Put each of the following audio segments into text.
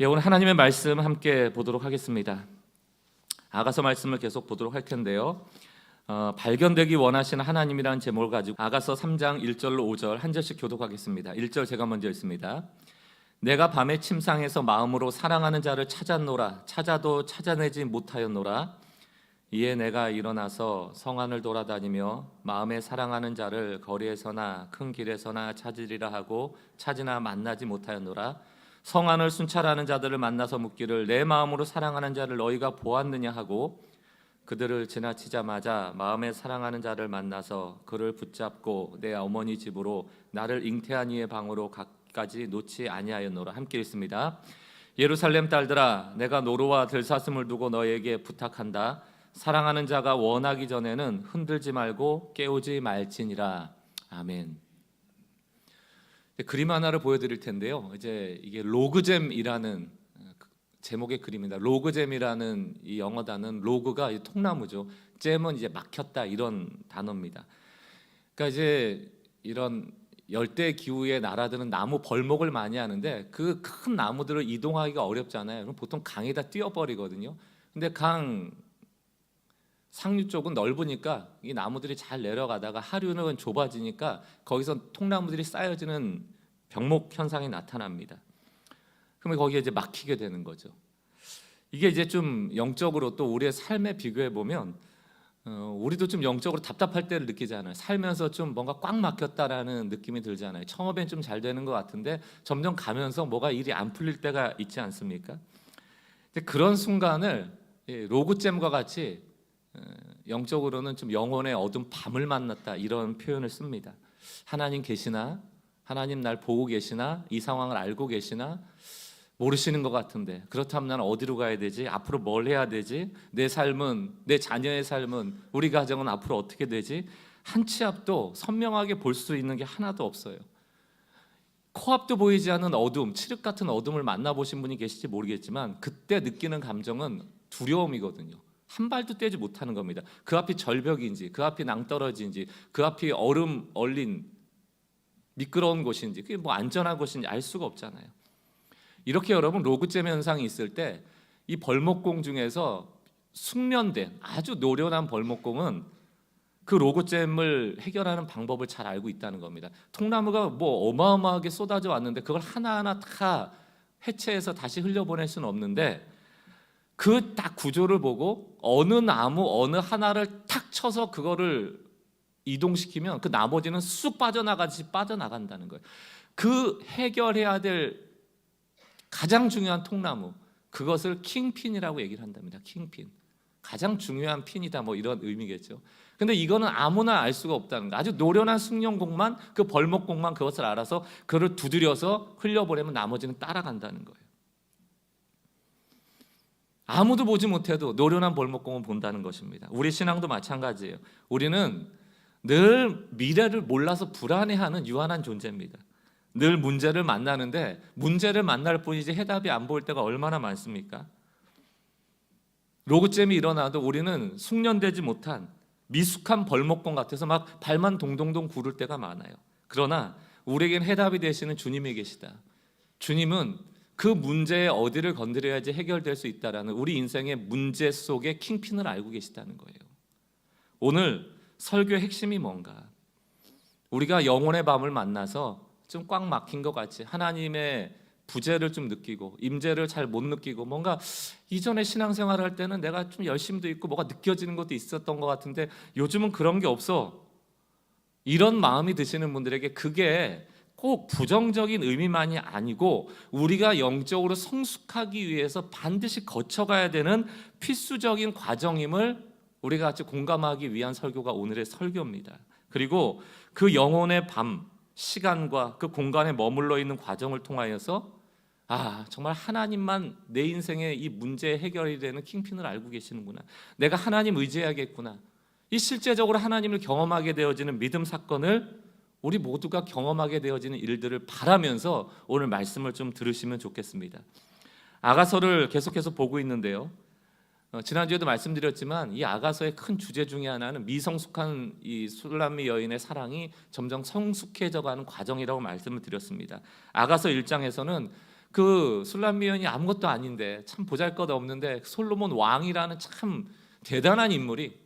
오늘 하나님의 말씀 함께 보도록 하겠습니다. 아가서 말씀을 계속 보도록 할 텐데요. 발견되기 원하시는 하나님이라는 제목을 가지고 아가서 3장 1절로 5절 한 절씩 교독하겠습니다. 1절 제가 먼저 읽습니다. 내가 밤에 침상에서 마음으로 사랑하는 자를 찾았노라. 찾아도 찾아내지 못하였노라. 이에 내가 일어나서 성안을 돌아다니며 마음에 사랑하는 자를 거리에서나 큰 길에서나 찾으리라 하고 찾으나 만나지 못하였노라. 성안을 순찰하는 자들을 만나서 묻기를 내 마음으로 사랑하는 자를 너희가 보았느냐 하고 그들을 지나치자마자 마음에 사랑하는 자를 만나서 그를 붙잡고 내 어머니 집으로 나를 잉태한 이의 방으로 까지 놓지 아니하였노라. 함께 읽습니다. 예루살렘 딸들아, 내가 노루와 들사슴을 두고 너에게 부탁한다. 사랑하는 자가 원하기 전에는 흔들지 말고 깨우지 말지니라. 아멘. 그림 하나를 보여드릴 텐데요. 이제 이게 로그잼이라는 제목의 그림입니다. 로그잼이라는 이 영어 단어는 로그가 통나무죠. 잼은 이제 막혔다 이런 단어입니다. 그러니까 이제 이런 열대 기후의 나라들은 나무 벌목을 많이 하는데 그 큰 나무들을 이동하기가 어렵잖아요. 그럼 보통 강에다 띄워버리거든요. 근데 강 상류 쪽은 넓으니까 이 나무들이 잘 내려가다가 하류는 좁아지니까 거기서 통나무들이 쌓여지는 병목 현상이 나타납니다. 그러면 거기에 이제 막히게 되는 거죠. 이게 이제 좀 영적으로 또 우리의 삶에 비교해 보면 우리도 좀 영적으로 답답할 때를 느끼잖아요. 살면서 좀 뭔가 꽉 막혔다라는 느낌이 들잖아요. 처음엔 좀 잘 되는 것 같은데 점점 가면서 뭐가 일이 안 풀릴 때가 있지 않습니까? 그런 순간을 로그잼과 같이 영적으로는 좀 영혼의 어두운 밤을 만났다 이런 표현을 씁니다. 하나님 계시나? 하나님 날 보고 계시나? 이 상황을 알고 계시나? 모르시는 것 같은데 그렇다면 나는 어디로 가야 되지? 앞으로 뭘 해야 되지? 내 삶은, 내 자녀의 삶은, 우리 가정은 앞으로 어떻게 되지? 한 치 앞도 선명하게 볼 수 있는 게 하나도 없어요. 코앞도 보이지 않는 어둠, 칠흑 같은 어둠을 만나보신 분이 계실지 모르겠지만 그때 느끼는 감정은 두려움이거든요. 한 발도 떼지 못하는 겁니다. 그 앞이 절벽인지, 그 앞이 낭떠러지인지, 그 앞이 얼음 얼린 미끄러운 곳인지, 그게 뭐 안전한 곳인지 알 수가 없잖아요. 이렇게 여러분 로그잼 현상이 있을 때 이 벌목공 중에서 숙련된 아주 노련한 벌목공은 그 로그잼을 해결하는 방법을 잘 알고 있다는 겁니다. 통나무가 뭐 어마어마하게 쏟아져 왔는데 그걸 하나하나 다 해체해서 다시 흘려보낼 수는 없는데 그 딱 구조를 보고 어느 나무 어느 하나를 탁 쳐서 그거를 이동시키면 그 나머지는 쑥 빠져나가듯이 빠져나간다는 거예요. 그 해결해야 될 가장 중요한 통나무, 그것을 킹핀이라고 얘기를 한답니다. 킹핀, 가장 중요한 핀이다 뭐 이런 의미겠죠. 근데 이거는 아무나 알 수가 없다는 거. 아주 노련한 숙련공만, 그 벌목공만 그것을 알아서 그를 두드려서 흘려보내면 나머지는 따라간다는 거예요. 아무도 보지 못해도 노련한 벌목공은 본다는 것입니다. 우리 신앙도 마찬가지예요. 우리는 늘 미래를 몰라서 불안해하는 유한한 존재입니다. 늘 문제를 만나는데 문제를 만날 뿐이지 해답이 안 보일 때가 얼마나 많습니까? 로그잼이 일어나도 우리는 숙련되지 못한 미숙한 벌목공 같아서 막 발만 동동동 구를 때가 많아요. 그러나 우리에겐 해답이 되시는 주님이 계시다. 주님은 그 문제의 어디를 건드려야지 해결될 수 있다라는 우리 인생의 문제 속의 킹핀을 알고 계시다는 거예요. 오늘 설교의 핵심이 뭔가? 우리가 영혼의 밤을 만나서 좀 꽉 막힌 것 같이 하나님의 부재를 좀 느끼고 임재를 잘 못 느끼고 뭔가 이전에 신앙생활을 할 때는 내가 좀 열심도 있고 뭐가 느껴지는 것도 있었던 것 같은데 요즘은 그런 게 없어. 이런 마음이 드시는 분들에게 그게 꼭 부정적인 의미만이 아니고 우리가 영적으로 성숙하기 위해서 반드시 거쳐가야 되는 필수적인 과정임을 우리가 같이 공감하기 위한 설교가 오늘의 설교입니다. 그리고 그 영혼의 밤, 시간과 그 공간에 머물러 있는 과정을 통하여서 정말 하나님만 내 인생의 이 문제 해결이 되는 킹핀을 알고 계시는구나. 내가 하나님 의지해야겠구나. 이 실제적으로 하나님을 경험하게 되어지는 믿음 사건을 우리 모두가 경험하게 되어지는 일들을 바라면서 오늘 말씀을 좀 들으시면 좋겠습니다. 아가서를 계속해서 보고 있는데요. 지난주에도 말씀드렸지만 이 아가서의 큰 주제 중에 하나는 미성숙한 이 술람미 여인의 사랑이 점점 성숙해져가는 과정이라고 말씀을 드렸습니다. 아가서 1장에서는 그 술람 여인이 아무것도 아닌데 참 보잘것없는데 솔로몬 왕이라는 참 대단한 인물이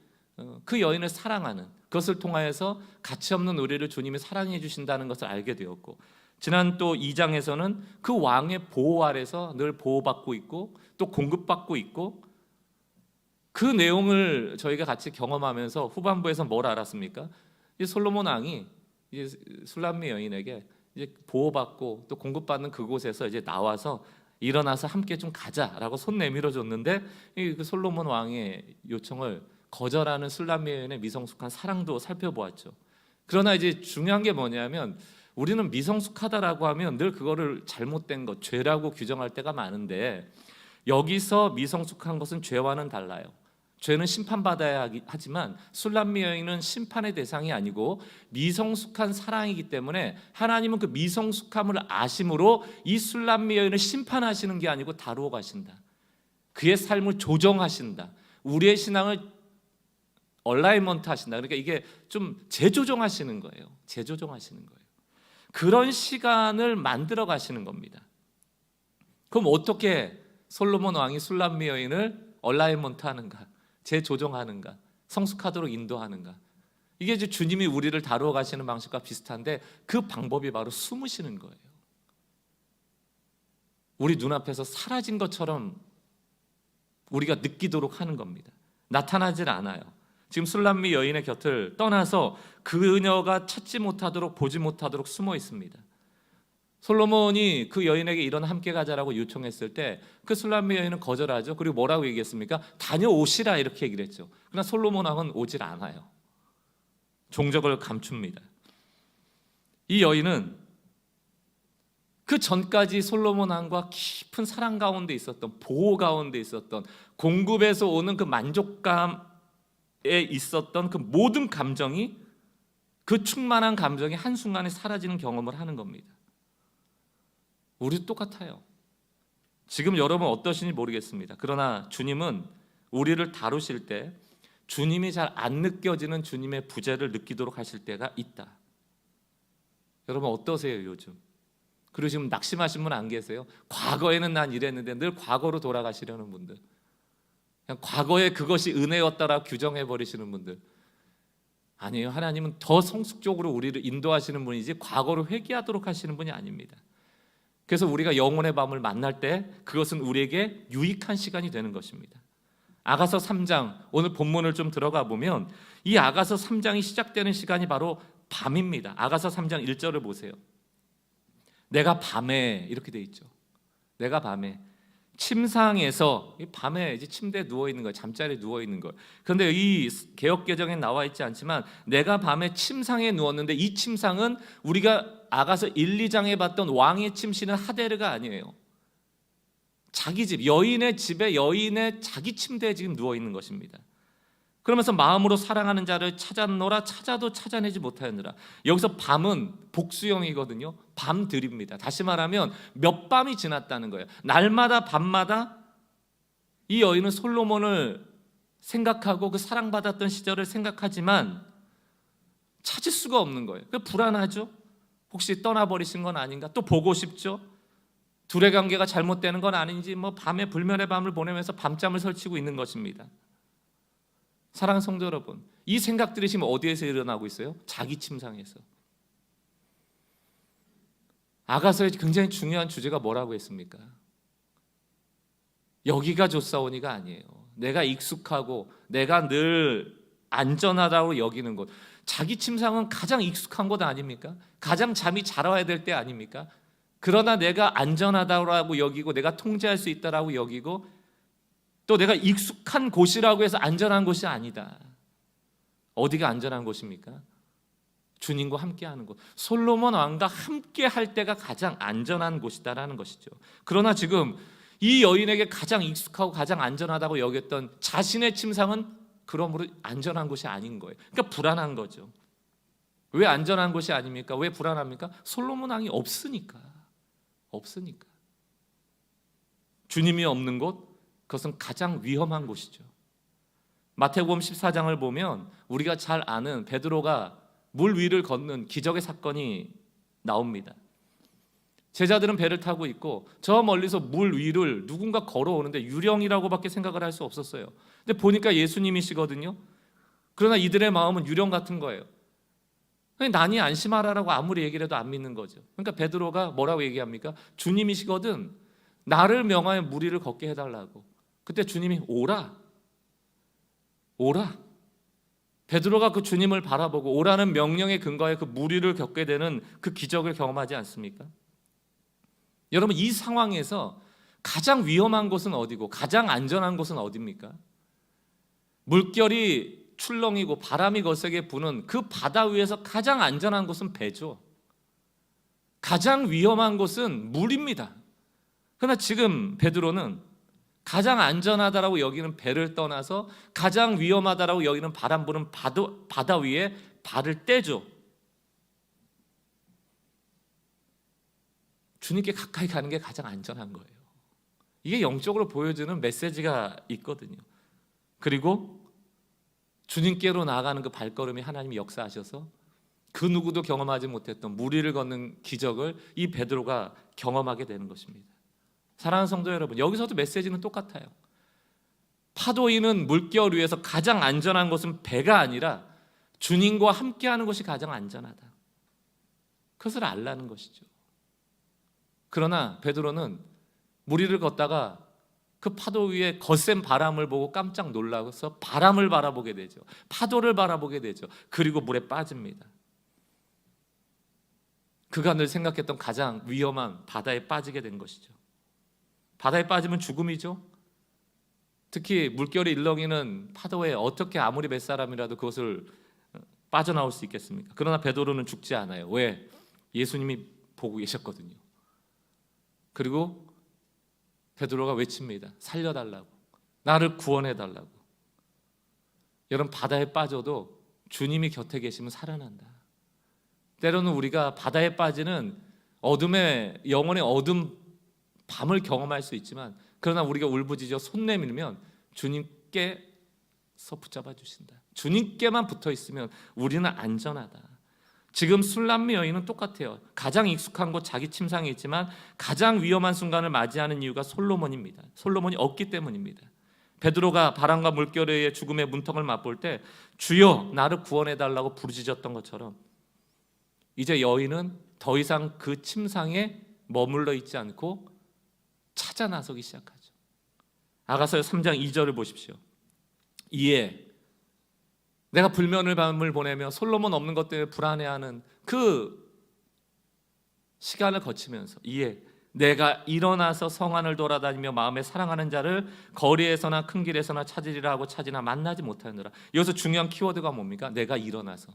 그 여인을 사랑하는, 그것을 통하여서 가치없는 우리를 주님이 사랑해 주신다는 것을 알게 되었고, 지난 또 2장에서는 그 왕의 보호 아래서 늘 보호받고 있고 또 공급받고 있고, 그 내용을 저희가 같이 경험하면서 후반부에서 뭘 알았습니까? 이 솔로몬 왕이 이제 술람미 여인에게 이제 보호받고 또 공급받는 그곳에서 이제 나와서 일어나서 함께 좀 가자라고 손 내밀어 줬는데, 그 솔로몬 왕의 요청을 거절하는 술람미 여인의 미성숙한 사랑도 살펴보았죠. 그러나 이제 중요한 게 뭐냐면, 우리는 미성숙하다라고 하면 늘 그거를 잘못된 것, 죄라고 규정할 때가 많은데, 여기서 미성숙한 것은 죄와는 달라요. 죄는 심판받아야 하지만 술람미 여인은 심판의 대상이 아니고 미성숙한 사랑이기 때문에 하나님은 그 미성숙함을 아심으로 이 술람미 여인을 심판하시는 게 아니고 다루어 가신다. 그의 삶을 조정하신다. 우리의 신앙을 얼라이먼트 하신다. 그러니까 이게 좀 재조정하시는 거예요. 재조정하시는 거예요. 그런 시간을 만들어 가시는 겁니다. 그럼 어떻게 솔로몬 왕이 술람미 여인을 얼라이먼트 하는가, 재조정하는가, 성숙하도록 인도하는가? 이게 이제 주님이 우리를 다루어 가시는 방식과 비슷한데, 그 방법이 바로 숨으시는 거예요. 우리 눈앞에서 사라진 것처럼 우리가 느끼도록 하는 겁니다. 나타나질 않아요. 지금 술람미 여인의 곁을 떠나서 그녀가 찾지 못하도록, 보지 못하도록 숨어 있습니다. 솔로몬이 그 여인에게 일어나 함께 가자라고 요청했을 때 그 술람미 여인은 거절하죠. 그리고 뭐라고 얘기했습니까? 다녀오시라, 이렇게 얘기를 했죠. 그러나 솔로몬 왕은 오질 않아요. 종적을 감춥니다. 이 여인은 그 전까지 솔로몬 왕과 깊은 사랑 가운데 있었던, 보호 가운데 있었던, 공급에서 오는 그 만족감에 있었던 그 모든 감정이, 그 충만한 감정이 한순간에 사라지는 경험을 하는 겁니다. 우리도 똑같아요. 지금 여러분 어떠신지 모르겠습니다. 그러나 주님은 우리를 다루실 때 주님이 잘 안 느껴지는 주님의 부재를 느끼도록 하실 때가 있다. 여러분 어떠세요 요즘? 그리고 지금 낙심하신 분 안 계세요? 과거에는 난 이랬는데, 늘 과거로 돌아가시려는 분들, 그냥 과거에 그것이 은혜였다라고 규정해 버리시는 분들. 아니에요. 하나님은 더 성숙적으로 우리를 인도하시는 분이지 과거로 회귀하도록 하시는 분이 아닙니다. 그래서 우리가 영혼의 밤을 만날 때 그것은 우리에게 유익한 시간이 되는 것입니다. 아가서 3장, 오늘 본문을 좀 들어가 보면 이 아가서 3장이 시작되는 시간이 바로 밤입니다. 아가서 3장 1절을 보세요. 내가 밤에, 이렇게 돼 있죠. 내가 밤에 침상에서, 밤에 이제 침대에 누워 있는 거예요. 잠자리에 누워 있는 거예요. 그런데 이 개역 개정에 나와 있지 않지만 내가 밤에 침상에 누웠는데, 이 침상은 우리가 아가서 1, 2장에 봤던 왕의 침실은 하데르가 아니에요. 자기 집, 여인의 집에, 여인의 자기 침대에 지금 누워 있는 것입니다. 그러면서 마음으로 사랑하는 자를 찾았노라, 찾아도 찾아내지 못하였느라. 여기서 밤은 복수형이거든요. 밤들입니다. 다시 말하면 몇 밤이 지났다는 거예요. 날마다 밤마다 이 여인은 솔로몬을 생각하고 그 사랑받았던 시절을 생각하지만 찾을 수가 없는 거예요. 불안하죠. 혹시 떠나버리신 건 아닌가? 또 보고 싶죠. 둘의 관계가 잘못되는 건 아닌지, 밤에 불면의 밤을 보내면서 밤잠을 설치고 있는 것입니다. 사랑하는 성도 여러분, 이 생각들이 지금 어디에서 일어나고 있어요? 자기 침상에서. 아가서의 굉장히 중요한 주제가 뭐라고 했습니까? 여기가 좋사오니가 아니에요. 내가 익숙하고 내가 늘 안전하다고 여기는 곳. 자기 침상은 가장 익숙한 곳 아닙니까? 가장 잠이 잘 와야 될 때 아닙니까? 그러나 내가 안전하다고 여기고 내가 통제할 수 있다라고 여기고, 또 내가 익숙한 곳이라고 해서 안전한 곳이 아니다. 어디가 안전한 곳입니까? 주님과 함께하는 곳. 솔로몬 왕과 함께할 때가 가장 안전한 곳이다라는 것이죠. 그러나 지금 이 여인에게 가장 익숙하고 가장 안전하다고 여겼던 자신의 침상은 그러므로 안전한 곳이 아닌 거예요. 그러니까 불안한 거죠. 왜 안전한 곳이 아닙니까? 왜 불안합니까? 솔로몬 왕이 없으니까. 주님이 없는 곳, 그것은 가장 위험한 곳이죠. 마태복음 14장을 보면 우리가 잘 아는 베드로가 물 위를 걷는 기적의 사건이 나옵니다. 제자들은 배를 타고 있고 저 멀리서 물 위를 누군가 걸어오는데 유령이라고밖에 생각을 할 수 없었어요. 근데 보니까 예수님이시거든요. 그러나 이들의 마음은 유령 같은 거예요. 난이 안심하라라고 아무리 얘기를 해도 안 믿는 거죠. 그러니까 베드로가 뭐라고 얘기합니까? 주님이시거든 나를 명하여 물 위를 걷게 해달라고. 그때 주님이 오라. 베드로가 그 주님을 바라보고 오라는 명령에 근거해 그 물 위를 걷게 되는 그 기적을 경험하지 않습니까? 여러분, 이 상황에서 가장 위험한 곳은 어디고 가장 안전한 곳은 어디입니까? 물결이 출렁이고 바람이 거세게 부는 그 바다 위에서 가장 안전한 곳은 배죠. 가장 위험한 곳은 물입니다. 그러나 지금 베드로는 가장 안전하다라고 여기는 배를 떠나서 가장 위험하다라고 여기는 바람 부는 바다 위에 발을 떼죠. 주님께 가까이 가는 게 가장 안전한 거예요. 이게 영적으로 보여주는 메시지가 있거든요. 그리고 주님께로 나아가는 그 발걸음이 하나님이 역사하셔서 그 누구도 경험하지 못했던 물 위를 걷는 기적을 이 베드로가 경험하게 되는 것입니다. 사랑하는 성도 여러분, 여기서도 메시지는 똑같아요. 파도 이는 물결 위에서 가장 안전한 것은 배가 아니라 주님과 함께하는 것이 가장 안전하다. 그것을 알라는 것이죠. 그러나 베드로는 물 위를 걷다가 그 파도 위에 거센 바람을 보고 깜짝 놀라서 바람을 바라보게 되죠. 파도를 바라보게 되죠. 그리고 물에 빠집니다. 그가 늘 생각했던 가장 위험한 바다에 빠지게 된 것이죠. 바다에 빠지면 죽음이죠. 특히 물결이 일렁이는 파도에 어떻게 아무리 몇 사람이라도 그것을 빠져나올 수 있겠습니까? 그러나 베드로는 죽지 않아요. 왜? 예수님이 보고 계셨거든요. 그리고 베드로가 외칩니다. 살려달라고, 나를 구원해달라고. 여러분, 바다에 빠져도 주님이 곁에 계시면 살아난다. 때로는 우리가 바다에 빠지는 어둠의 영혼의 어둠 밤을 경험할 수 있지만, 그러나 우리가 울부짖어 손 내밀면 주님께서 붙잡아 주신다. 주님께만 붙어 있으면 우리는 안전하다. 지금 술람미 여인은 똑같아요. 가장 익숙한 곳 자기 침상에 있지만 가장 위험한 순간을 맞이하는 이유가 솔로몬입니다. 솔로몬이 없기 때문입니다. 베드로가 바람과 물결에 의해 죽음의 문턱을 맛볼 때 주여 나를 구원해달라고 부르짖었던 것처럼 이제 여인은 더 이상 그 침상에 머물러 있지 않고 찾아 나서기 시작하죠. 아가서 3장 2절을 보십시오. 이에 내가 불면을 밤을 보내며 솔로몬 없는 것 때문에 불안해하는 그 시간을 거치면서 이에 내가 일어나서 성 안을 돌아다니며 마음에 사랑하는 자를 거리에서나 큰 길에서나 찾으리라 하고 찾으나 만나지 못하느라. 여기서 중요한 키워드가 뭡니까? 내가 일어나서.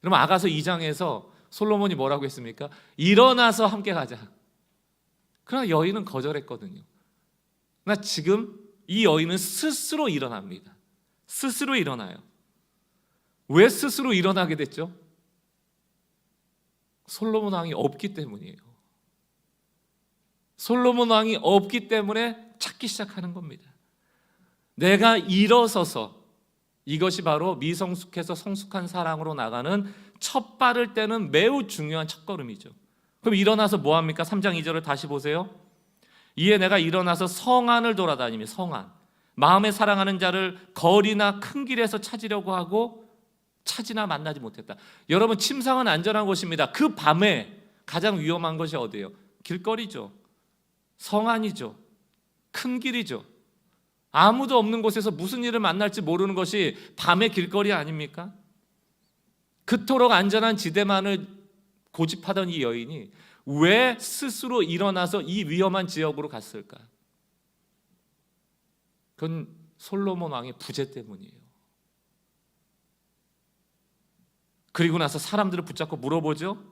그러면 아가서 2장에서 솔로몬이 뭐라고 했습니까? 일어나서 함께 가자. 그러나 여인은 거절했거든요. 그러나 지금 이 여인은 스스로 일어납니다. 스스로 일어나요. 왜 스스로 일어나게 됐죠? 솔로몬 왕이 없기 때문이에요. 솔로몬 왕이 없기 때문에 찾기 시작하는 겁니다. 내가 일어서서, 이것이 바로 미성숙해서 성숙한 사랑으로 나가는 첫 발을 떼는 매우 중요한 첫걸음이죠. 그럼 일어나서 뭐 합니까? 3장 2절을 다시 보세요. 이에 내가 일어나서 성 안을 돌아다니며, 성 안, 마음에 사랑하는 자를 거리나 큰 길에서 찾으려고 하고 찾으나 만나지 못했다. 여러분, 침상은 안전한 곳입니다. 그 밤에 가장 위험한 것이 어디예요? 길거리죠. 성안이죠. 큰 길이죠. 아무도 없는 곳에서 무슨 일을 만날지 모르는 것이 밤의 길거리 아닙니까? 그토록 안전한 지대만을 고집하던 이 여인이 왜 스스로 일어나서 이 위험한 지역으로 갔을까? 그건 솔로몬 왕의 부재 때문이에요. 그리고 나서 사람들을 붙잡고 물어보죠.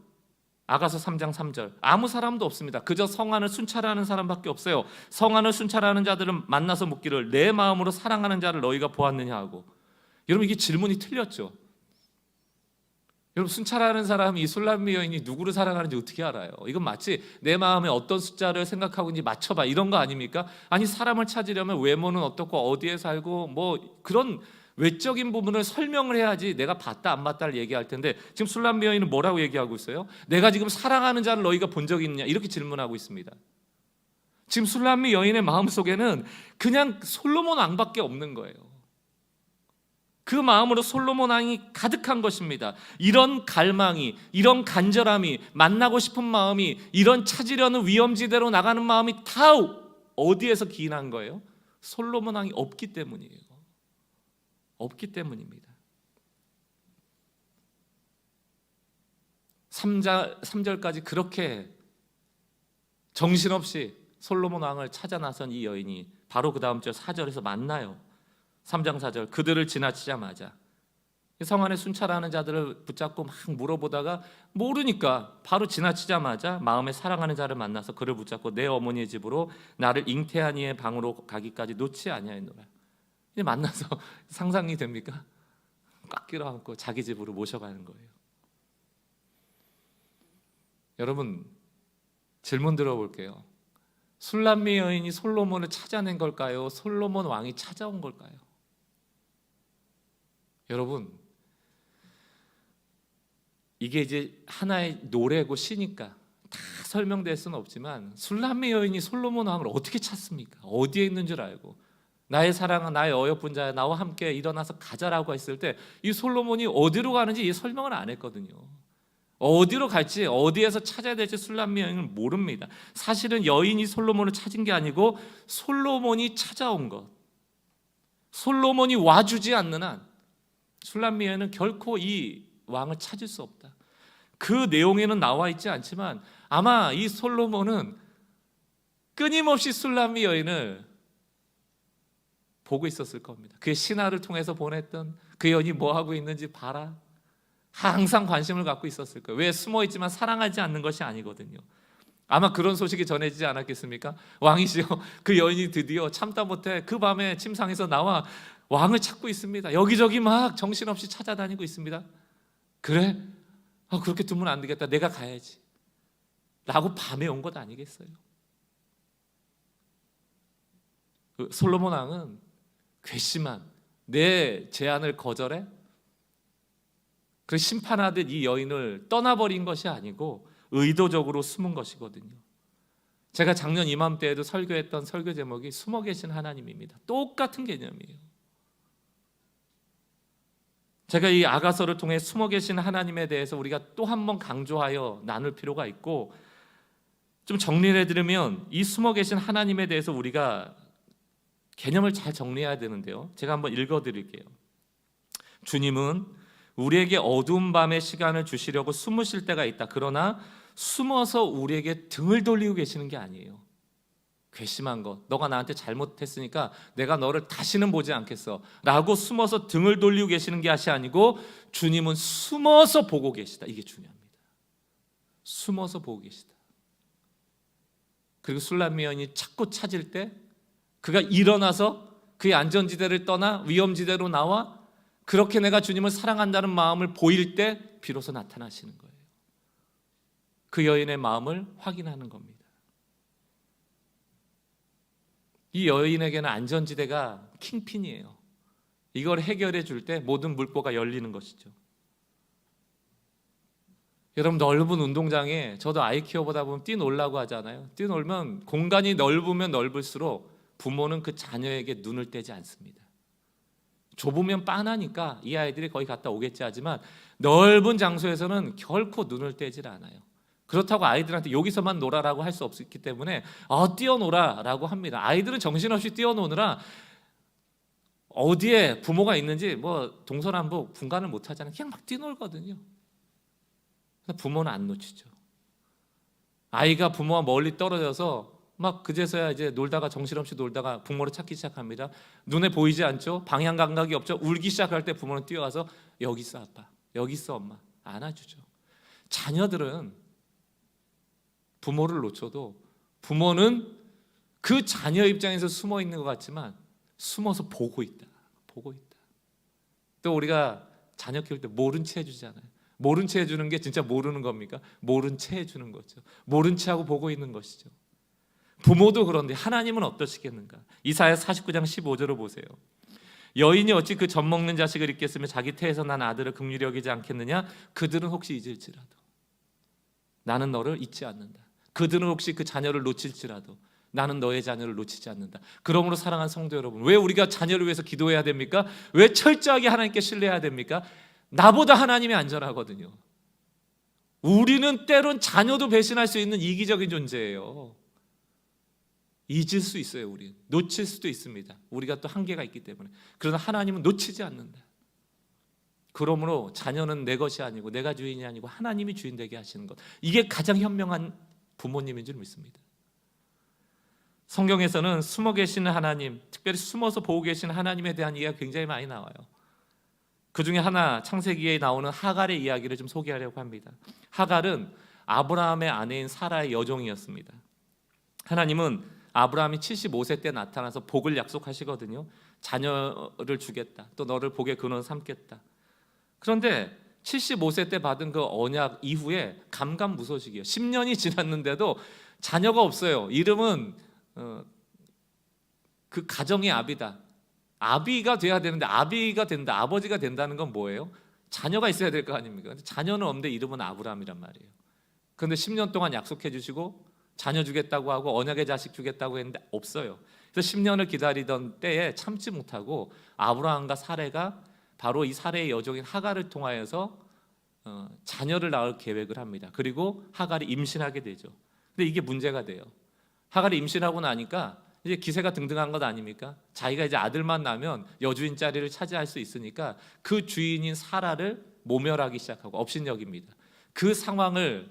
아가서 3장 3절. 아무 사람도 없습니다. 그저 성안을 순찰하는 사람밖에 없어요. 성안을 순찰하는 자들은 만나서 묻기를 내 마음으로 사랑하는 자를 너희가 보았느냐 하고. 여러분, 이게 질문이 틀렸죠. 여러분, 순찰하는 사람이 이 술람미 여인이 누구를 사랑하는지 어떻게 알아요? 이건 마치 내 마음에 어떤 숫자를 생각하고 있는지 맞춰봐, 이런 거 아닙니까? 아니, 사람을 찾으려면 외모는 어떻고 어디에 살고 뭐 그런 외적인 부분을 설명을 해야지 내가 봤다 안 봤다를 얘기할 텐데 지금 술람미 여인은 뭐라고 얘기하고 있어요? 내가 지금 사랑하는 자를 너희가 본 적이 있느냐 이렇게 질문하고 있습니다. 지금 술람미 여인의 마음속에는 그냥 솔로몬 왕밖에 없는 거예요. 그 마음으로 솔로몬 왕이 가득한 것입니다. 이런 갈망이, 이런 간절함이, 만나고 싶은 마음이, 이런 찾으려는 위험지대로 나가는 마음이 다 어디에서 기인한 거예요? 솔로몬 왕이 없기 때문이에요. 없기 때문입니다. 3절까지 그렇게 정신없이 솔로몬 왕을 찾아 나선 이 여인이 바로 그 다음 절 4절에서 만나요. 3장 4절 그들을 지나치자마자 성 안에 순찰하는 자들을 붙잡고 막 물어보다가 모르니까 바로 지나치자마자 마음에 사랑하는 자를 만나서 그를 붙잡고 내 어머니의 집으로 나를 잉태한 이의 방으로 가기까지 놓지 아니하였노라. 이제 만나서 상상이 됩니까? 꽉 끌어안고 자기 집으로 모셔가는 거예요. 여러분 질문 들어볼게요. 술람미 여인이 솔로몬을 찾아낸 걸까요? 솔로몬 왕이 찾아온 걸까요? 여러분 이게 이제 하나의 노래고 시니까 다 설명될 수는 없지만 술람미 여인이 솔로몬 왕을 어떻게 찾습니까? 어디에 있는 줄 알고 나의 사랑은 나의 어여쁜 자야 나와 함께 일어나서 가자라고 했을 때 이 솔로몬이 어디로 가는지 이 설명을 안 했거든요. 어디로 갈지 어디에서 찾아야 될지 술람미 여인은 모릅니다. 사실은 여인이 솔로몬을 찾은 게 아니고 솔로몬이 찾아온 것, 솔로몬이 와주지 않는 한 술람미 여인은 결코 이 왕을 찾을 수 없다. 그 내용에는 나와 있지 않지만 아마 이 솔로몬은 끊임없이 술람미 여인을 보고 있었을 겁니다. 그의 신하를 통해서 보냈던 그 여인이 뭐하고 있는지 봐라. 항상 관심을 갖고 있었을 거예요. 왜? 숨어있지만 사랑하지 않는 것이 아니거든요. 아마 그런 소식이 전해지지 않았겠습니까? 왕이시여 그 여인이 드디어 참다 못해 그 밤에 침상에서 나와 왕을 찾고 있습니다. 여기저기 막 정신없이 찾아다니고 있습니다. 그래? 그렇게 두면 안 되겠다. 내가 가야지 라고 밤에 온 것 아니겠어요? 솔로몬 왕은 괘씸한 내 제안을 거절해? 그 심판하듯 이 여인을 떠나버린 것이 아니고 의도적으로 숨은 것이거든요. 제가 작년 이맘때에도 설교했던 설교 제목이 숨어 계신 하나님입니다. 똑같은 개념이에요. 제가 이 아가서를 통해 숨어 계신 하나님에 대해서 우리가 또 한 번 강조하여 나눌 필요가 있고 좀 정리를 해드리면 이 숨어 계신 하나님에 대해서 우리가 개념을 잘 정리해야 되는데요. 제가 한번 읽어드릴게요. 주님은 우리에게 어두운 밤의 시간을 주시려고 숨으실 때가 있다. 그러나 숨어서 우리에게 등을 돌리고 계시는 게 아니에요. 괘씸한 것, 너가 나한테 잘못했으니까 내가 너를 다시는 보지 않겠어 라고 숨어서 등을 돌리고 계시는 것이 아니고 주님은 숨어서 보고 계시다. 이게 중요합니다. 숨어서 보고 계시다. 그리고 술람미 여인이 자꾸 찾을 때 그가 일어나서 그의 안전지대를 떠나 위험지대로 나와 그렇게 내가 주님을 사랑한다는 마음을 보일 때 비로소 나타나시는 거예요. 그 여인의 마음을 확인하는 겁니다. 이 여인에게는 안전지대가 킹핀이에요. 이걸 해결해 줄 때 모든 물꼬가 열리는 것이죠. 여러분 넓은 운동장에 저도 아이 키워보다 보면 뛰놀라고 하잖아요. 뛰놀면 공간이 넓으면 넓을수록 부모는 그 자녀에게 눈을 떼지 않습니다. 좁으면 빤하니까 이 아이들이 거기 갔다 오겠지 하지만 넓은 장소에서는 결코 눈을 떼질 않아요. 그렇다고 아이들한테 여기서만 놀아라고 할 수 없기 때문에 뛰어놀아라고 합니다. 아이들은 정신없이 뛰어노느라 어디에 부모가 있는지 뭐 동서남북 분간을 못 하잖아요. 그냥 막 뛰놀거든요. 부모는 안 놓치죠. 아이가 부모와 멀리 떨어져서 막 그제서야 이제 놀다가 정신없이 놀다가 부모를 찾기 시작합니다. 눈에 보이지 않죠? 방향 감각이 없죠? 울기 시작할 때 부모는 뛰어가서 여기 있어 아빠, 여기 있어 엄마 안아주죠. 자녀들은 부모를 놓쳐도 부모는 그 자녀 입장에서 숨어 있는 것 같지만 숨어서 보고 있다. 또 우리가 자녀 키울 때 모른 채 해주잖아요. 모른 채 해주는 게 진짜 모르는 겁니까? 모른 채 해주는 거죠. 모른 채 하고 보고 있는 것이죠. 부모도 그런데 하나님은 어떠시겠는가? 이사야 49장 15절을 보세요. 여인이 어찌 그 젖 먹는 자식을 잊겠으며 자기 태에서 난 아들을 긍휼히 여기지 않겠느냐. 그들은 혹시 잊을지라도 나는 너를 잊지 않는다. 그들은 혹시 그 자녀를 놓칠지라도 나는 너의 자녀를 놓치지 않는다. 그러므로 사랑하는 성도 여러분, 왜 우리가 자녀를 위해서 기도해야 됩니까? 왜 철저하게 하나님께 신뢰해야 됩니까? 나보다 하나님이 안전하거든요. 우리는 때론 자녀도 배신할 수 있는 이기적인 존재예요. 잊을 수 있어요. 우리 놓칠 수도 있습니다. 우리가 또 한계가 있기 때문에. 그러나 하나님은 놓치지 않는다. 그러므로 자녀는 내 것이 아니고 내가 주인이 아니고 하나님이 주인 되게 하시는 것, 이게 가장 현명한 부모님인 줄 믿습니다. 성경에서는 숨어 계시는 하나님, 특별히 숨어서 보고 계시는 하나님에 대한 이야기가 굉장히 많이 나와요. 그 중에 하나, 창세기에 나오는 하갈의 이야기를 좀 소개하려고 합니다. 하갈은 아브라함의 아내인 사라의 여종이었습니다. 하나님은 아브라함이 75세 때 나타나서 복을 약속하시거든요. 자녀를 주겠다, 또 너를 복의 근원 삼겠다. 그런데 75세 때 받은 그 언약 이후에 감감무소식이에요. 10년이 지났는데도 자녀가 없어요. 이름은 그 가정의 아비다. 아비가 돼야 되는데 아비가 된다, 아버지가 된다는 건 뭐예요? 자녀가 있어야 될 거 아닙니까? 자녀는 없는데 이름은 아브라함이란 말이에요. 그런데 10년 동안 약속해 주시고 자녀 주겠다고 하고 언약의 자식 주겠다고 했는데 없어요. 그래서 10년을 기다리던 때에 참지 못하고 아브라함과 사레가 바로 이 사레의 여종인 하갈을 통하여서 자녀를 낳을 계획을 합니다. 그리고 하갈이 임신하게 되죠. 근데 이게 문제가 돼요. 하갈이 임신하고 나니까 이제 기세가 등등한 것 아닙니까? 자기가 이제 아들만 낳으면 여주인 자리를 차지할 수 있으니까 그 주인인 사라를 모멸하기 시작하고 업신여깁니다. 그 상황을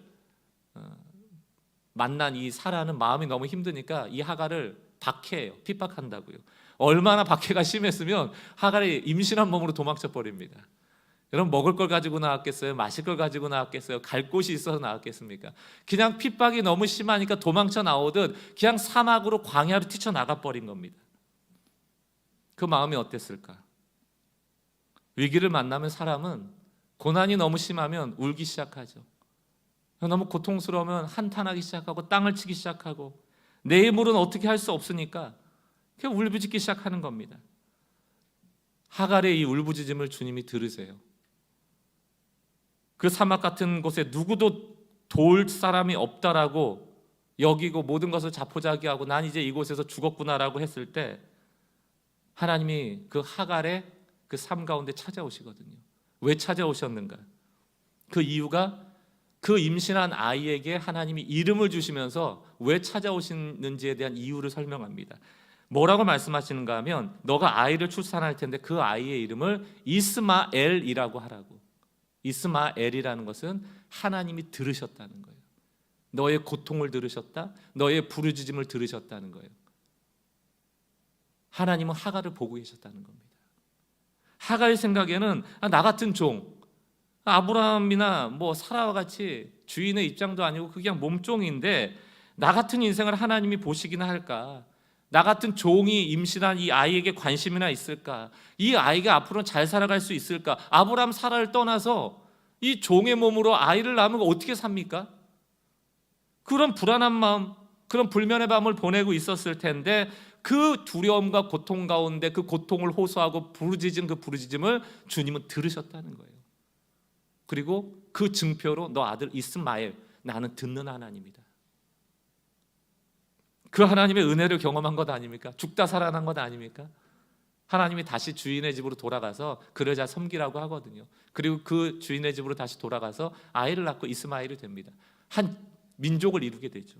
만난 이 사라는 마음이 너무 힘드니까 이 하갈을 박해해요. 핍박한다고요. 얼마나 박해가 심했으면 하갈이 임신한 몸으로 도망쳐 버립니다. 여러분, 먹을 걸 가지고 나왔겠어요? 마실 걸 가지고 나왔겠어요? 갈 곳이 있어서 나왔겠습니까? 그냥 핍박이 너무 심하니까 도망쳐 나오듯 그냥 사막으로, 광야로 뛰쳐나가 버린 겁니다. 그 마음이 어땠을까? 위기를 만나면 사람은, 고난이 너무 심하면 울기 시작하죠. 너무 고통스러우면 한탄하기 시작하고 땅을 치기 시작하고 내 힘으로는 어떻게 할 수 없으니까 그냥 울부짖기 시작하는 겁니다. 하갈의 이 울부짖음을 주님이 들으세요. 그 사막 같은 곳에 누구도 도울 사람이 없다라고 여기고 모든 것을 자포자기하고 난 이제 이곳에서 죽었구나라고 했을 때 하나님이 그 하갈의 그 삶 가운데 찾아오시거든요. 왜 찾아오셨는가? 그 이유가 그 임신한 아이에게 하나님이 이름을 주시면서 왜 찾아오시는지에 대한 이유를 설명합니다. 뭐라고 말씀하시는가 하면, 너가 아이를 출산할 텐데 그 아이의 이름을 이스마엘이라고 하라고. 이스마엘이라는 것은 하나님이 들으셨다는 거예요. 너의 고통을 들으셨다, 너의 부르짖음을 들으셨다는 거예요. 하나님은 하갈을 보고 계셨다는 겁니다. 하갈 생각에는 나 같은 종, 아브라함이나 뭐 사라와 같이 주인의 입장도 아니고 그냥 몸종인데 나 같은 인생을 하나님이 보시기나 할까? 나 같은 종이 임신한 이 아이에게 관심이나 있을까? 이 아이가 앞으로 잘 살아갈 수 있을까? 아브라함, 사라를 떠나서 이 종의 몸으로 아이를 낳으면 어떻게 삽니까? 그런 불안한 마음, 그런 불면의 밤을 보내고 있었을 텐데 그 두려움과 고통 가운데 그 고통을 호소하고 부르짖은 그 부르짖음을 주님은 들으셨다는 거예요. 그리고 그 증표로 너 아들 이스마엘, 나는 듣는 하나님이다. 그 하나님의 은혜를 경험한 것 아닙니까? 죽다 살아난 것 아닙니까? 하나님이 다시 주인의 집으로 돌아가서 그를 잘 섬기라고 하거든요. 그리고 그 주인의 집으로 다시 돌아가서 아이를 낳고 이스마엘이 됩니다. 한 민족을 이루게 되죠.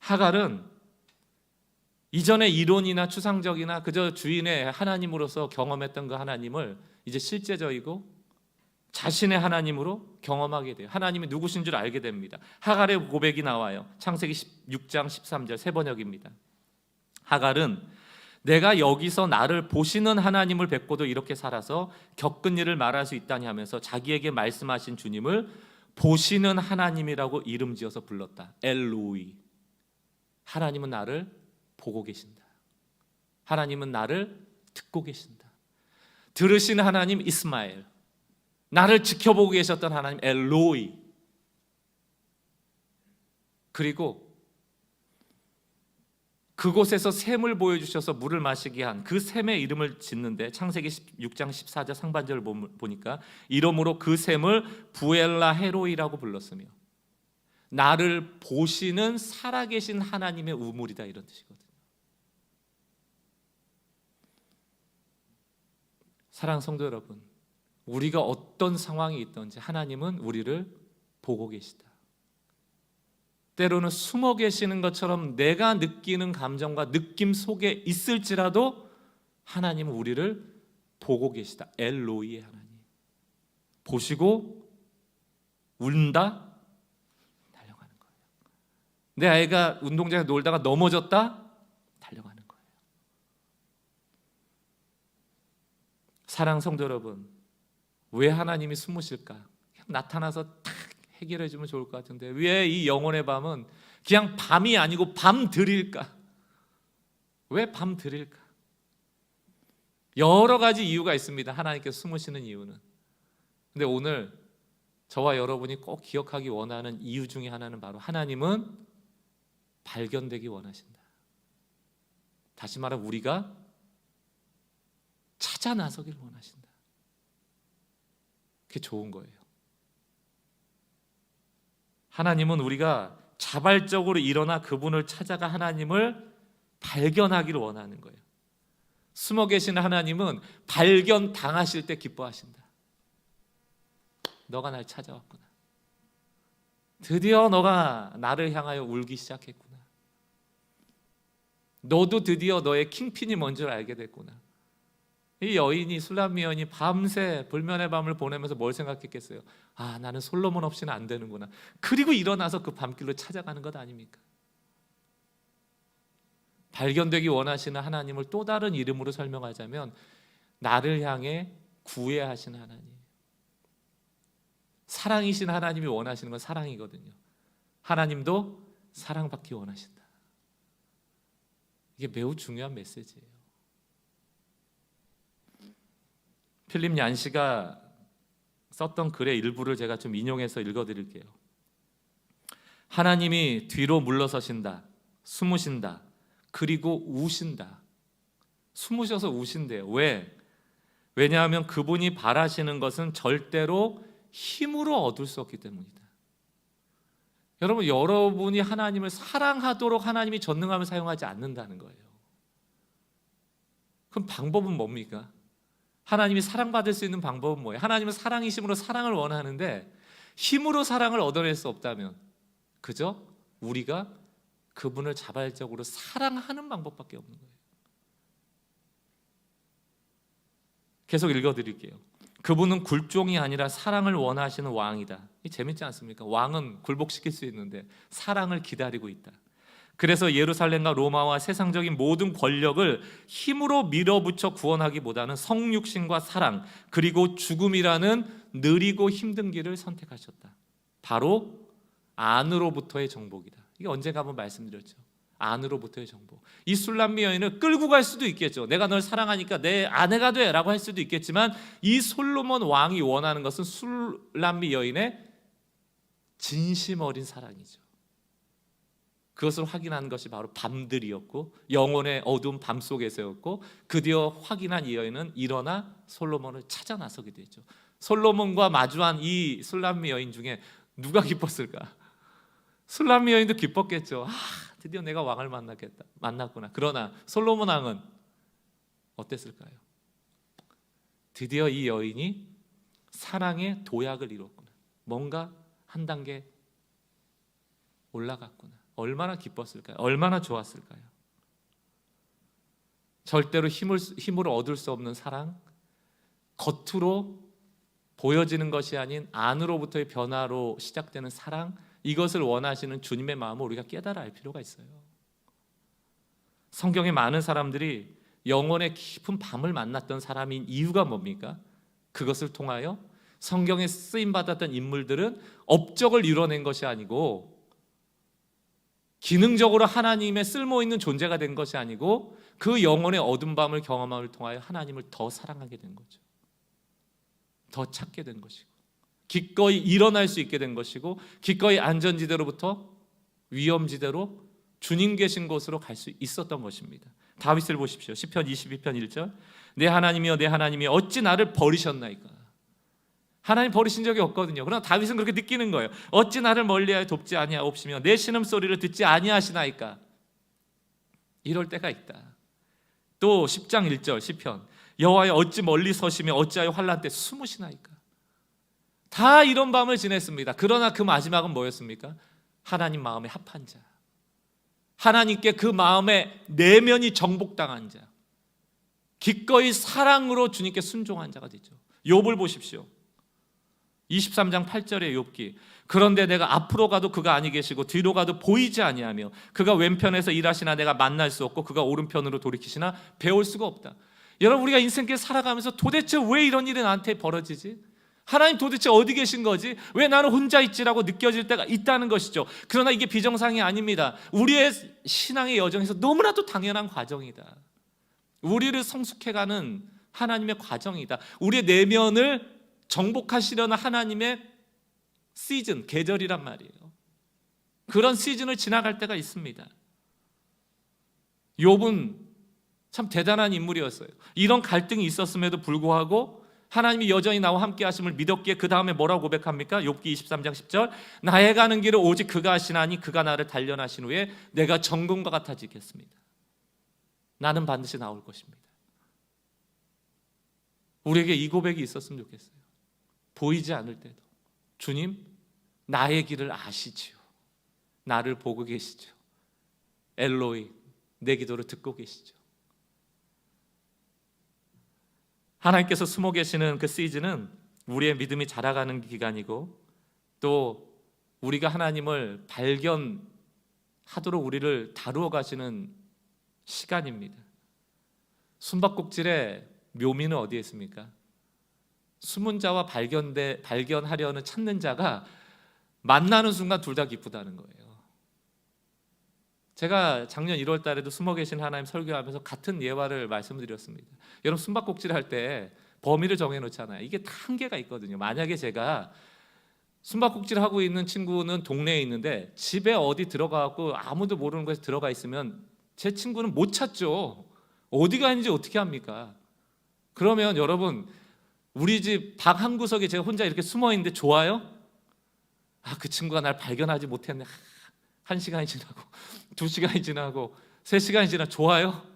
하갈은 이전의 이론이나 추상적이나 그저 주인의 하나님으로서 경험했던 그 하나님을 이제 실제적이고 자신의 하나님으로 경험하게 돼요. 하나님이 누구신 줄 알게 됩니다. 하갈의 고백이 나와요. 창세기 6장 13절 새 번역입니다. 하갈은 내가 여기서 나를 보시는 하나님을 뵙고도 이렇게 살아서 겪은 일을 말할 수 있다니 하면서 자기에게 말씀하신 주님을 보시는 하나님이라고 이름 지어서 불렀다. 엘로이. 하나님은 나를 보고 계신다. 하나님은 나를 듣고 계신다. 들으시는 하나님 이스마엘, 나를 지켜보고 계셨던 하나님 엘로이, 그리고 그곳에서 샘을 보여주셔서 물을 마시게 한 그 샘의 이름을 짓는데 창세기 6장 14절 상반절을 보니까 이러므로 그 샘을 부엘라 헤로이라고 불렀으며 나를 보시는 살아계신 하나님의 우물이다, 이런 뜻이거든요. 사랑하는 성도 여러분, 우리가 어떤 상황이 있든지 하나님은 우리를 보고 계시다. 때로는 숨어 계시는 것처럼 내가 느끼는 감정과 느낌 속에 있을지라도 하나님은 우리를 보고 계시다. 엘로이의 하나님. 보시고 운다? 달려가는 거예요. 내 아이가 운동장에 놀다가 넘어졌다? 달려가는 거예요. 사랑하는 성도 여러분, 왜 하나님이 숨으실까? 그냥 나타나서 탁 해결해 주면 좋을 것 같은데 왜 이 영혼의 밤은 그냥 밤이 아니고 밤들일까? 왜 밤들일까? 여러 가지 이유가 있습니다. 하나님께서 숨으시는 이유는. 근데 오늘 저와 여러분이 꼭 기억하기 원하는 이유 중에 하나는 바로 하나님은 발견되기 원하신다. 다시 말하면 우리가 찾아 나서길 원하신다. 그게 좋은 거예요. 하나님은 우리가 자발적으로 일어나 그분을 찾아가 하나님을 발견하기를 원하는 거예요. 숨어 계시는 하나님은 발견 당하실 때 기뻐하신다. 너가 날 찾아왔구나. 드디어 너가 나를 향하여 울기 시작했구나. 너도 드디어 너의 킹핀이 뭔 줄 알게 됐구나. 이 여인이, 술람미 여인이 밤새 불면의 밤을 보내면서 뭘 생각했겠어요? 아, 나는 솔로몬 없이는 안 되는구나. 그리고 일어나서 그 밤길로 찾아가는 것 아닙니까? 발견되기 원하시는 하나님을 또 다른 이름으로 설명하자면 나를 향해 구애하시는 하나님, 사랑이신 하나님이 원하시는 건 사랑이거든요. 하나님도 사랑받기 원하신다. 이게 매우 중요한 메시지예요. 필립 얀시가 썼던 글의 일부를 제가 좀 인용해서 읽어드릴게요. 하나님이 뒤로 물러서신다, 숨으신다, 그리고 우신다. 숨으셔서 우신대요. 왜? 왜냐하면 그분이 바라시는 것은 절대로 힘으로 얻을 수 없기 때문이다. 여러분, 여러분이 하나님을 사랑하도록 하나님이 전능함을 사용하지 않는다는 거예요. 그럼 방법은 뭡니까? 하나님이 사랑받을 수 있는 방법은 뭐예요? 하나님은 사랑이심으로 사랑을 원하는데 힘으로 사랑을 얻어낼 수 없다면 그저 우리가 그분을 자발적으로 사랑하는 방법밖에 없는 거예요. 계속 읽어드릴게요. 그분은 굴종이 아니라 사랑을 원하시는 왕이다. 재밌지 않습니까? 왕은 굴복시킬 수 있는데 사랑을 기다리고 있다. 그래서 예루살렘과 로마와 세상적인 모든 권력을 힘으로 밀어붙여 구원하기보다는 성육신과 사랑 그리고 죽음이라는 느리고 힘든 길을 선택하셨다. 바로 안으로부터의 정복이다. 이게 언젠가 한번 말씀드렸죠. 안으로부터의 정복. 이 술람미 여인을 끌고 갈 수도 있겠죠. 내가 널 사랑하니까 내 아내가 돼 라고 할 수도 있겠지만 이 솔로몬 왕이 원하는 것은 술람미 여인의 진심 어린 사랑이죠. 그것을 확인한 것이 바로 밤들이었고 영혼의 어두운 밤 속에서였고 드디어 확인한 이 여인은 일어나 솔로몬을 찾아 나서게 되죠. 솔로몬과 마주한 이 술람미 여인 중에 누가 기뻤을까? 술람미 여인도 기뻤겠죠. 드디어 내가 왕을 만났구나. 그러나 솔로몬 왕은 어땠을까요? 드디어 이 여인이 사랑의 도약을 이뤘구나. 뭔가 한 단계 올라갔구나. 얼마나 기뻤을까요? 얼마나 좋았을까요? 절대로 힘으로 얻을 수 없는 사랑, 겉으로 보여지는 것이 아닌 안으로부터의 변화로 시작되는 사랑, 이것을 원하시는 주님의 마음을 우리가 깨달아 알 필요가 있어요. 성경에 많은 사람들이 영혼의 깊은 밤을 만났던 사람인 이유가 뭡니까? 그것을 통하여 성경에 쓰임받았던 인물들은 업적을 이뤄낸 것이 아니고 기능적으로 하나님의 쓸모있는 존재가 된 것이 아니고 그 영혼의 어두운 밤을 경험함을 통하여 하나님을 더 사랑하게 된 거죠. 더 찾게 된 것이고 기꺼이 일어날 수 있게 된 것이고 기꺼이 안전지대로부터 위험지대로 주님 계신 곳으로 갈 수 있었던 것입니다. 다윗을 보십시오. 시편 22편 1절. 내 하나님이여 내 하나님이여 어찌 나를 버리셨나이까. 하나님 버리신 적이 없거든요. 그러나 다윗은 그렇게 느끼는 거예요. 어찌 나를 멀리하여 돕지 아니하옵시며 내 신음소리를 듣지 아니하시나이까. 이럴 때가 있다. 또 10장 1절 시편. 여호와여 어찌 멀리 서시며 어찌하여 환난 때 숨으시나이까. 다 이런 밤을 지냈습니다. 그러나 그 마지막은 뭐였습니까? 하나님 마음에 합한 자, 하나님께 그 마음의 내면이 정복당한 자, 기꺼이 사랑으로 주님께 순종한 자가 되죠. 욥을 보십시오. 23장 8절의 욥기. 그런데 내가 앞으로 가도 그가 아니 계시고 뒤로 가도 보이지 아니하며 그가 왼편에서 일하시나 내가 만날 수 없고 그가 오른편으로 돌이키시나 배울 수가 없다. 여러분, 우리가 인생길 살아가면서 도대체 왜 이런 일이 나한테 벌어지지? 하나님 도대체 어디 계신 거지? 왜 나는 혼자 있지라고 느껴질 때가 있다는 것이죠. 그러나 이게 비정상이 아닙니다. 우리의 신앙의 여정에서 너무나도 당연한 과정이다. 우리를 성숙해가는 하나님의 과정이다. 우리의 내면을 정복하시려는 하나님의 시즌, 계절이란 말이에요. 그런 시즌을 지나갈 때가 있습니다. 욥은 참 대단한 인물이었어요. 이런 갈등이 있었음에도 불구하고 하나님이 여전히 나와 함께 하심을 믿었기에 그 다음에 뭐라고 고백합니까? 욥기 23장 10절. 나의 가는 길을 오직 그가 하시나니 그가 나를 단련하신 후에 내가 정금과 같아지겠습니다. 나는 반드시 나올 것입니다. 우리에게 이 고백이 있었으면 좋겠어요. 보이지 않을 때도 주님, 나의 길을 아시지요. 나를 보고 계시죠. 엘로이, 내 기도를 듣고 계시죠. 하나님께서 숨어 계시는 그 시즌은 우리의 믿음이 자라가는 기간이고 또 우리가 하나님을 발견하도록 우리를 다루어 가시는 시간입니다. 숨바꼭질의 묘미는 어디에 있습니까? 숨은 자와 발견하려는 찾는 자가 만나는 순간 둘 다 기쁘다는 거예요. 제가 작년 1월 달에도 숨어 계신 하나님 설교하면서 같은 예화를 말씀드렸습니다. 여러분, 숨바꼭질 할 때 범위를 정해놓잖아요. 이게 다 한계가 있거든요. 만약에 제가 숨바꼭질 하고 있는 친구는 동네에 있는데 집에 어디 들어가고 아무도 모르는 곳에 들어가 있으면 제 친구는 못 찾죠. 어디가 있는지 어떻게 합니까? 그러면 여러분, 우리 집 방 한 구석에 제가 혼자 이렇게 숨어 있는데 좋아요? 그 친구가 날 발견하지 못했네. 1시간이 지나고 2시간이 지나고 3시간이 지나 좋아요?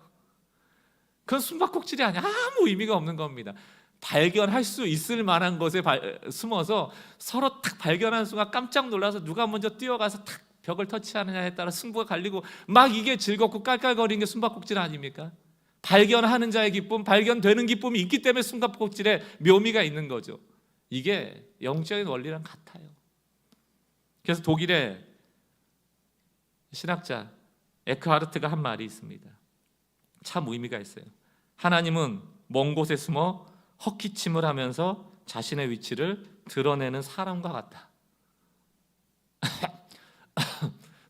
그건 숨바꼭질이 아니야. 아무 의미가 없는 겁니다. 발견할 수 있을 만한 곳에 숨어서 서로 탁 발견하는 순간 깜짝 놀라서 누가 먼저 뛰어가서 탁 벽을 터치하느냐에 따라 승부가 갈리고 막 이게 즐겁고 깔깔거리는 게 숨바꼭질 아닙니까? 발견하는 자의 기쁨, 발견되는 기쁨이 있기 때문에 숨바꼭질에 묘미가 있는 거죠. 이게 영적인 원리랑 같아요. 그래서 독일의 신학자 에크하르트가 한 말이 있습니다. 참 의미가 있어요. 하나님은 먼 곳에 숨어 헛기침을 하면서 자신의 위치를 드러내는 사람과 같다.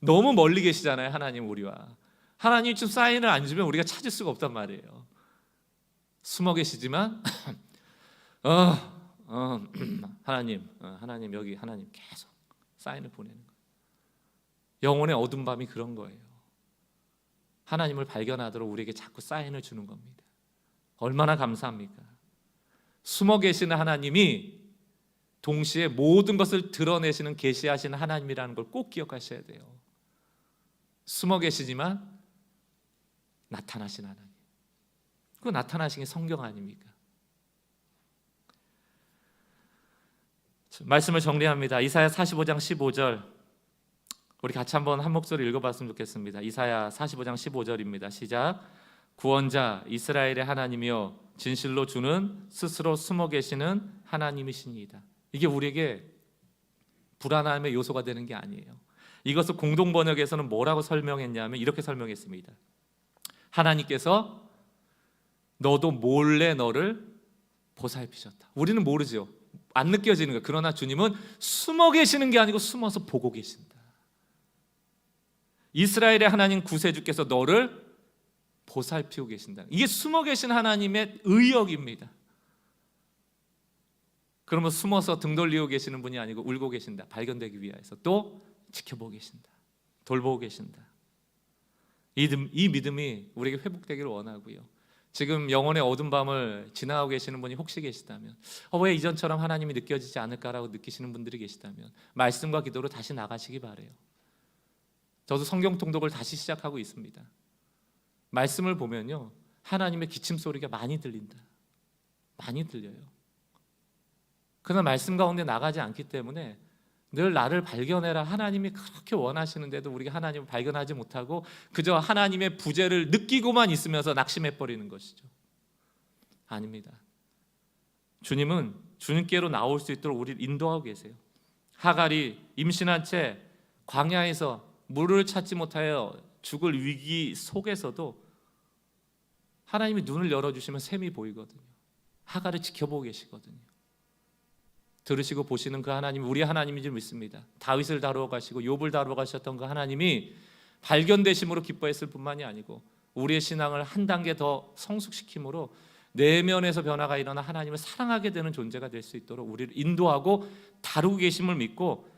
너무 멀리 계시잖아요, 하나님 우리와. 하나님이 좀 사인을 안 주면 우리가 찾을 수가 없단 말이에요. 숨어 계시지만 하나님 여기 하나님 계속 사인을 보내는 거예요. 영혼의 어두운 밤이 그런 거예요. 하나님을 발견하도록 우리에게 자꾸 사인을 주는 겁니다. 얼마나 감사합니까? 숨어 계시는 하나님이 동시에 모든 것을 드러내시는 계시하시는 하나님이라는 걸 꼭 기억하셔야 돼요. 숨어 계시지만 나타나신 하나님. 그 나타나신 게 성경 아닙니까? 말씀을 정리합니다. 이사야 45장 15절 우리 같이 한번 한 목소리 읽어봤으면 좋겠습니다. 이사야 45장 15절입니다. 시작. 구원자 이스라엘의 하나님이여 진실로 주는 스스로 숨어 계시는 하나님이시니이다. 이게 우리에게 불안함의 요소가 되는 게 아니에요. 이것을 공동 번역에서는 뭐라고 설명했냐면 이렇게 설명했습니다. 하나님께서 너도 몰래 너를 보살피셨다. 우리는 모르죠. 안 느껴지는 거예요. 그러나 주님은 숨어 계시는 게 아니고 숨어서 보고 계신다. 이스라엘의 하나님 구세주께서 너를 보살피고 계신다. 이게 숨어 계신 하나님의 의역입니다. 그러면 숨어서 등 돌리고 계시는 분이 아니고 울고 계신다. 발견되기 위해서 또 지켜보고 계신다. 돌보고 계신다. 이 믿음이 우리에게 회복되기를 원하고요. 지금 영혼의 어두운 밤을 지나가고 계시는 분이 혹시 계시다면 왜 이전처럼 하나님이 느껴지지 않을까라고 느끼시는 분들이 계시다면 말씀과 기도로 다시 나가시기 바라요. 저도 성경 통독을 다시 시작하고 있습니다. 말씀을 보면요, 하나님의 기침 소리가 많이 들린다. 많이 들려요. 그러나 말씀 가운데 나가지 않기 때문에 늘 나를 발견해라, 하나님이 그렇게 원하시는데도 우리가 하나님을 발견하지 못하고 그저 하나님의 부재를 느끼고만 있으면서 낙심해버리는 것이죠. 아닙니다. 주님은 주님께로 나올 수 있도록 우리를 인도하고 계세요. 하갈이 임신한 채 광야에서 물을 찾지 못하여 죽을 위기 속에서도 하나님이 눈을 열어주시면 샘이 보이거든요. 하갈을 지켜보고 계시거든요. 들으시고 보시는 그 하나님이 우리 하나님인 줄 믿습니다. 다윗을 다루어 가시고 욥을 다루어 가셨던 그 하나님이 발견되심으로 기뻐했을 뿐만이 아니고 우리의 신앙을 한 단계 더 성숙시킴으로 내면에서 변화가 일어나 하나님을 사랑하게 되는 존재가 될 수 있도록 우리를 인도하고 다루고 계심을 믿고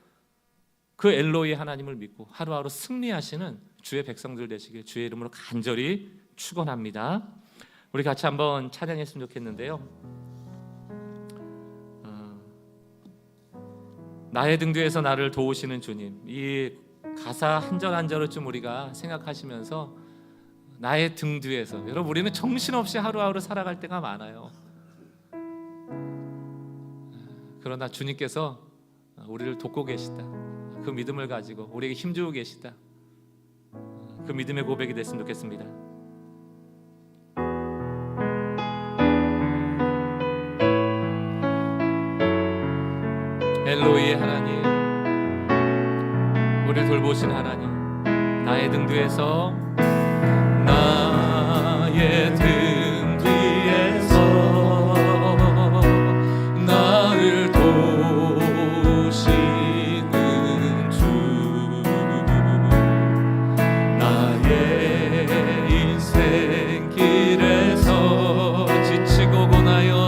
그 엘로이 하나님을 믿고 하루하루 승리하시는 주의 백성들 되시길 주의 이름으로 간절히 축원합니다. 우리 같이 한번 찬양했으면 좋겠는데요. 나의 등 뒤에서 나를 도우시는 주님, 이 가사 한 절 한 절을 좀 우리가 생각하시면서 나의 등 뒤에서, 여러분 우리는 정신없이 하루하루 살아갈 때가 많아요. 그러나 주님께서 우리를 돕고 계시다. 그 믿음을 가지고 우리에게 힘주고 계시다. 그 믿음의 고백이 됐으면 좋겠습니다. 엘로이의 하나님, 우리를 돌보신 하나님, 나의 등 뒤에서 나의 등 뒤에서 나를 도우시는 주, 나의 인생 길에서 지치고 고나여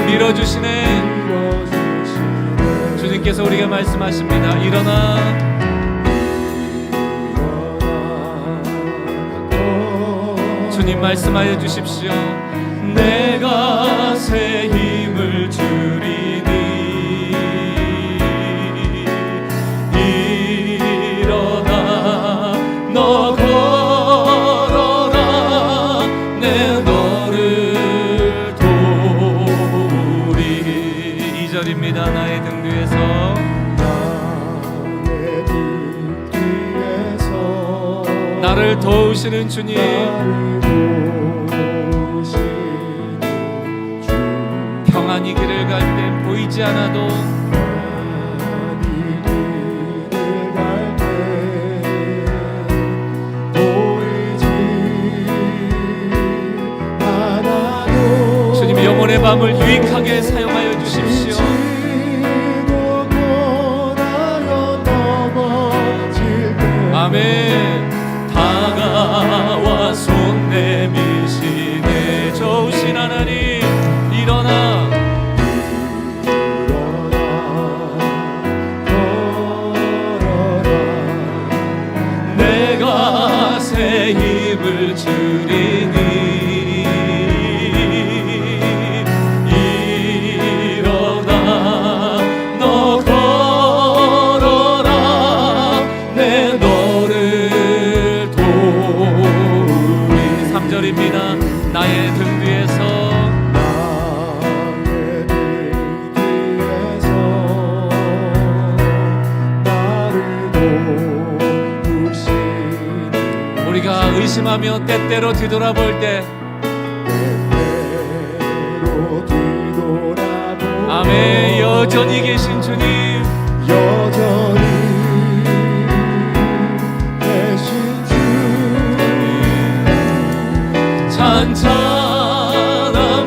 밀어주시네. 주님께서 우리에게 말씀하십니다. 일어나 주님 말씀하여 주십시오. 내가 새 힘을 주리니 일어나 너 걸어라 내 너를 도우리. 2절입니다. 나의 등 뒤에서 나를 도우시는 주님, 평안히 길을 갈 때 보이지 않아도 주님 영혼의 밤을 유익하게 사용하여 주십시오. 아멘. 다가와 손 내미시네. 좋으신 하나님, 일어나 내가 새 힘을 주리니 일어나 너 걸어라 내 너를 도우리. 3절입니다. 나의 등 뒤에서 우리가 의심하며 때때로 뒤돌아볼 때 아멘. 여전히 계신 주님, 여전히 계신 주, 찬찬한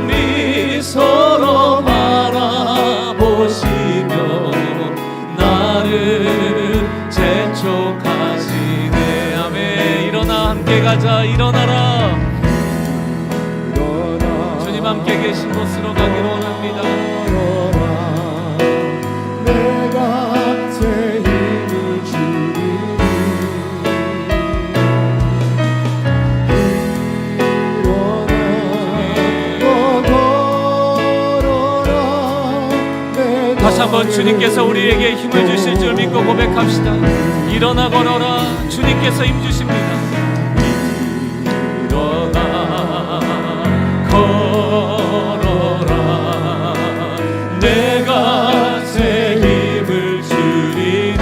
미소로 바라보시며 나를 재촉하시네. 아멘. 일어나 일어나 함께 가자. 일어나라. 일어나 주님 함께 계신 곳으로 가기를 원합니다. 내가 새 힘을 주리니 다시 한번 주님께서 우리에게 힘을 주실 줄 믿고 고백합시다. 일어나 걸어라. 주님께서 힘 주십니다. 일어나 걸어라. 내가 새 힘을 주리니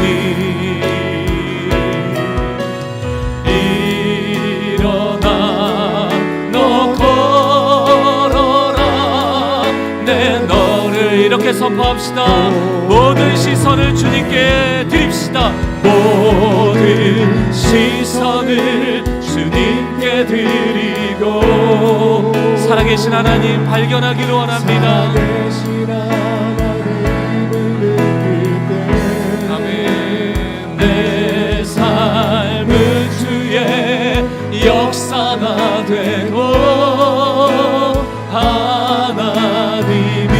일어나 너 걸어라. 내 너를 이렇게 선포합시다. 모든 시선을 주님께 드립시다. 모든 시선을 주님께 드리고 살아계신 하나님 발견하기를 원합니다. 살아계신 하나님을 느낄 때 아멘. 내 삶은 주의 역사가 되고 하나님이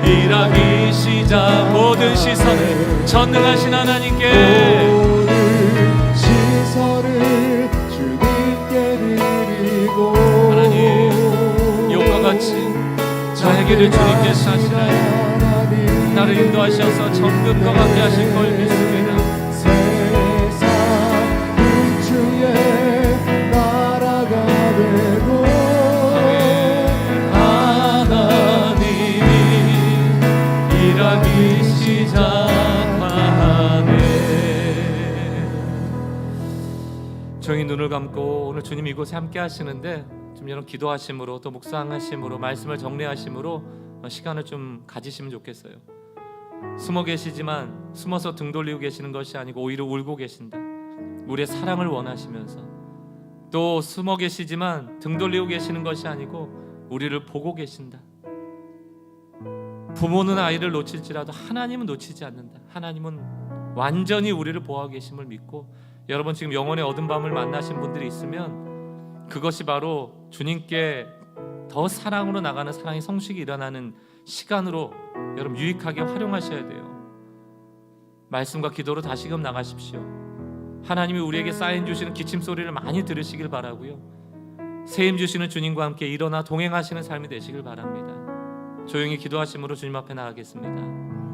일하기 시작. 모든 시선을 전능하신 하나님께 모든 시선을 주님께 드리고 하나님 욕과 같이 저에게를 주님께서 하시나니 나를 인도하셔서 정금과 같게 하실 걸 믿습니다. 세상 주의 나라가 되고 하나님이 일하기 시작하네. 조용히 눈을 감고 오늘 주님 이곳에 함께 하시는데 좀 이런 기도하심으로 또 묵상하심으로 말씀을 정리하심으로 시간을 좀 가지시면 좋겠어요. 숨어 계시지만 숨어서 등 돌리고 계시는 것이 아니고 오히려 울고 계신다. 우리의 사랑을 원하시면서 또 숨어 계시지만 등 돌리고 계시는 것이 아니고 우리를 보고 계신다. 부모는 아이를 놓칠지라도 하나님은 놓치지 않는다. 하나님은 완전히 우리를 보호하고 계심을 믿고 여러분 지금 영혼의 어두운 밤을 만나신 분들이 있으면 그것이 바로 주님께 더 사랑으로 나가는 사랑의 성식이 일어나는 시간으로 여러분 유익하게 활용하셔야 돼요. 말씀과 기도로 다시금 나가십시오. 하나님이 우리에게 사인 주시는 기침 소리를 많이 들으시길 바라고요. 세임 주시는 주님과 함께 일어나 동행하시는 삶이 되시길 바랍니다. 조용히 기도하심으로 주님 앞에 나가겠습니다.